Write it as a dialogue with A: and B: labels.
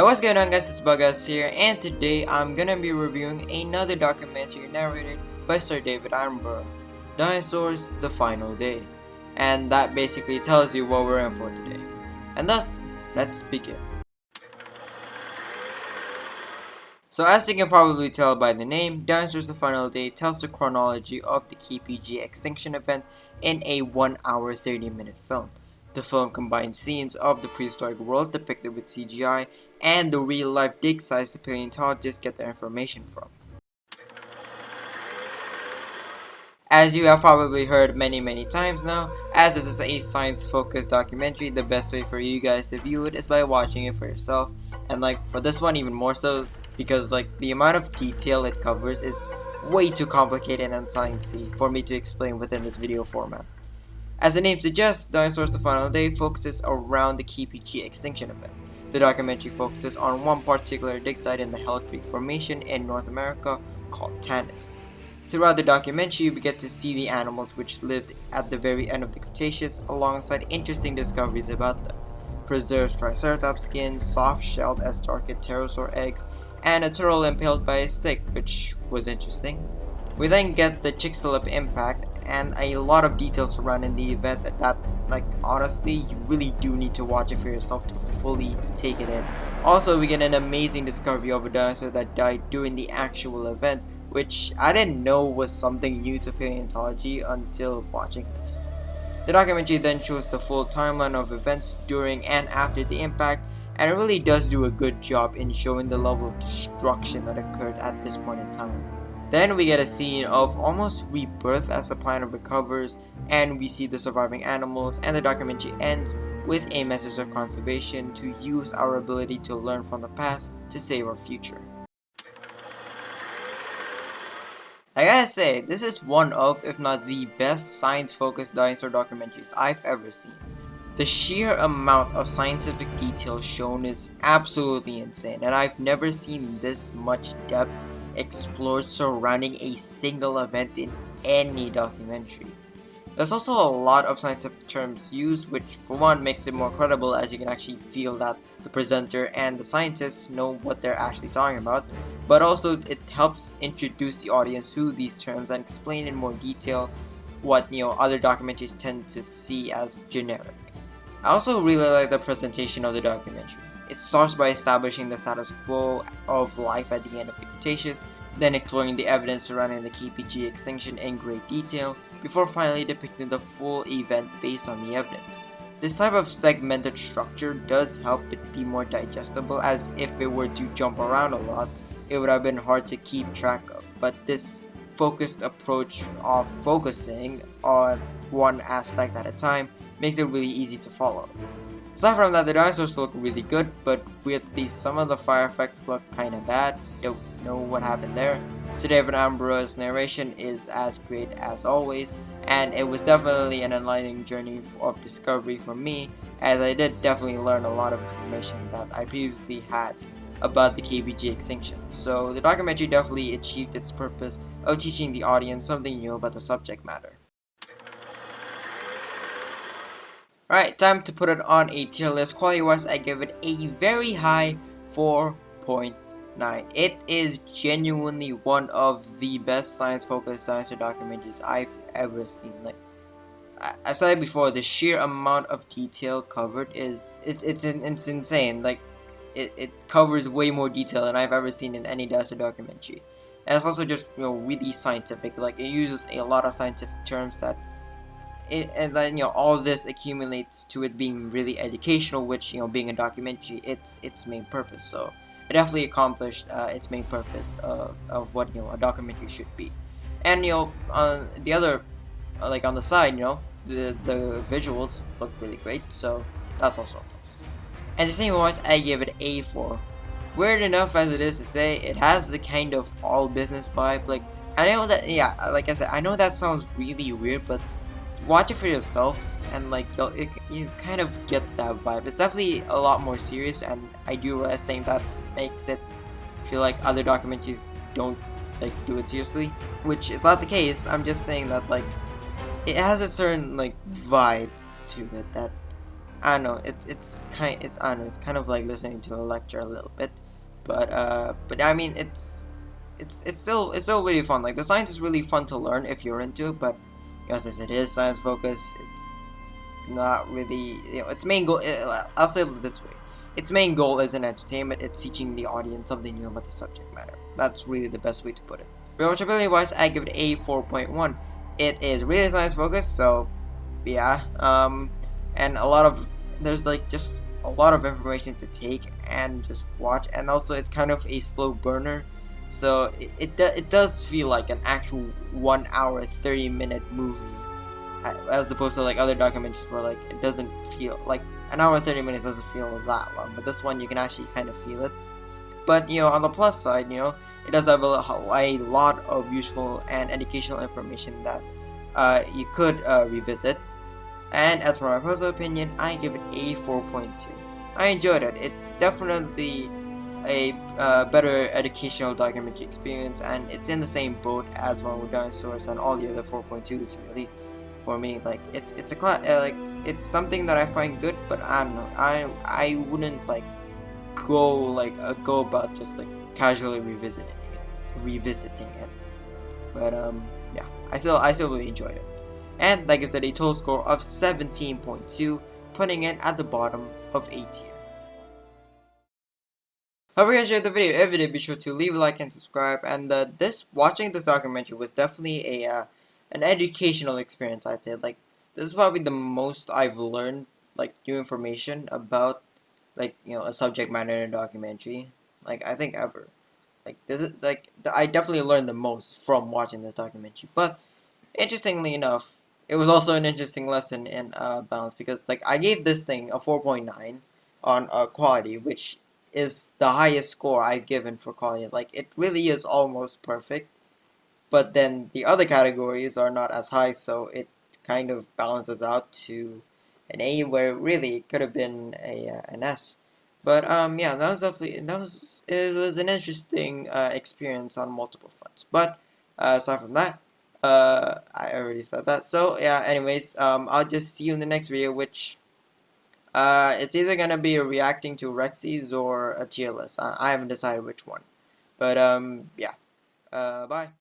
A: Hey, what's going on guys, it's Bagas here, and today I'm gonna be reviewing another documentary narrated by Sir David Attenborough, Dinosaurs, The Final Day. And that basically tells you what we're in for today. And thus, let's begin. So as you can probably tell by the name, Dinosaurs The Final Day tells the chronology of the KPG extinction event in a 1 hour 30-minute film. The film combines scenes of the prehistoric world depicted with CGI and the real-life dig sites the paleontologists get their information from. As you have probably heard many times now, as this is a science-focused documentary, the best way for you guys to view it is by watching it for yourself. And for this one even more so, because the amount of detail it covers is way too complicated and sciencey for me to explain within this video format. As the name suggests, Dinosaurs The Final Day focuses around the KPG extinction event. The documentary focuses on one particular dig site in the Hell Creek Formation in North America called Tanis. Throughout the documentary, we get to see the animals which lived at the very end of the Cretaceous alongside interesting discoveries about them. Preserved triceratops skins, soft-shelled estarched pterosaur eggs, and a turtle impaled by a stick, which was interesting. We then get the Chicxulub impact and a lot of details surrounding the event that honestly you really do need to watch it for yourself to fully take it in. Also, we get an amazing discovery of a dinosaur that died during the actual event, which I didn't know was something new to paleontology until watching this. The documentary then shows the full timeline of events during and after the impact, and it really does do a good job in showing the level of destruction that occurred at this point in time. Then we get a scene of almost rebirth as the planet recovers, and we see the surviving animals, and the documentary ends with a message of conservation to use our ability to learn from the past to save our future. I gotta say, this is one of, if not the best science-focused dinosaur documentaries I've ever seen. The sheer amount of scientific detail shown is absolutely insane, and I've never seen this much depth explored surrounding a single event in any documentary. There's also a lot of scientific terms used, which for one makes it more credible as you can actually feel that the presenter and the scientists know what they're actually talking about, but also it helps introduce the audience to these terms and explain in more detail what other documentaries tend to see as generic. I also really like the presentation of the documentary. It starts by establishing the status quo of life at the end of the Cretaceous, then exploring the evidence surrounding the KPG extinction in great detail, before finally depicting the full event based on the evidence. This type of segmented structure does help it be more digestible, as if it were to jump around a lot, it would have been hard to keep track of, but this focused approach of focusing on one aspect at a time makes it really easy to follow. Aside from that, the dinosaurs look really good, but weirdly some of the fire effects look kinda bad. Don't know what happened there. Sir David Attenborough's narration is as great as always, and it was definitely an enlightening journey of discovery for me, as I did definitely learn a lot of information that I previously had about the KPG extinction. So the documentary definitely achieved its purpose of teaching the audience something new about the subject matter. Alright, time to put it on a tier list. Quality-wise, I give it a very high 4.9. It is genuinely one of the best science-focused dinosaur documentaries I've ever seen. I've said it before, the sheer amount of detail covered is it's insane. It covers way more detail than I've ever seen in any dinosaur documentary. And it's also just really scientific. It uses a lot of scientific terms that. And then all of this accumulates to it being really educational, which being a documentary, its main purpose. So it definitely accomplished its main purpose of what a documentary should be. And on the other, on the side, the visuals look really great. So that's also a plus. Entertainment wise, I give it a 4. Weird enough as it is to say, it has the kind of all business vibe. I know that, yeah, like I said, I know that sounds really weird, but watch it for yourself and you kind of get that vibe. It's definitely a lot more serious, and I do realize saying that makes it feel like other documentaries don't do it seriously, which is not the case. I'm just saying that it has a certain vibe to it that I don't know, I don't know, it's kind of like listening to a lecture a little bit, but I mean, it's still really fun. Like, the science is really fun to learn if you're into it, but as it is science focused, it's not really, its main goal. I'll say it this way: its main goal isn't entertainment; it's teaching the audience something new about the subject matter. That's really the best way to put it. Rewatchability wise, I give it a 4.1. It is really science focused, so yeah. And there's like just a lot of information to take and just watch, and also it's kind of a slow burner, so it does feel like an actual 1 hour 30-minute movie, as opposed to like other documentaries where like it doesn't feel like an hour and 30 minutes doesn't feel that long, but this one you can actually kind of feel it. But on the plus side, it does have a lot of useful and educational information that you could revisit. And as for my personal opinion, I give it a 4.2. I enjoyed it. It's definitely a better educational documentary experience, and it's in the same boat as One with Dinosaurs and all the other 4.2s. Really, for me, like like it's something that I find good, but I don't know. I wouldn't like go about just like casually revisiting it. But yeah, I still really enjoyed it. And that gives it a total score of 17.2, putting it at the bottom of A tier. Hope you enjoyed the video. If you did, be sure to leave a like and subscribe. And watching this documentary was definitely an educational experience. I'd say, like, this is probably the most I've learned, like, new information about, like, a subject matter in a documentary, like, I think ever. Like, this is like I definitely learned the most from watching this documentary. But interestingly enough, it was also an interesting lesson in balance, because like I gave this thing a 4.9 on quality, which is the highest score I've given for quality. Like, it really is almost perfect, but then the other categories are not as high, so it kind of balances out to an A, where really it could have been an S. But yeah, it was an interesting experience on multiple fronts. But aside from that, I already said that. So yeah, anyways, I'll just see you in the next video, which it's either gonna be reacting to Rexy's or a tier list. I haven't decided which one. But yeah, bye.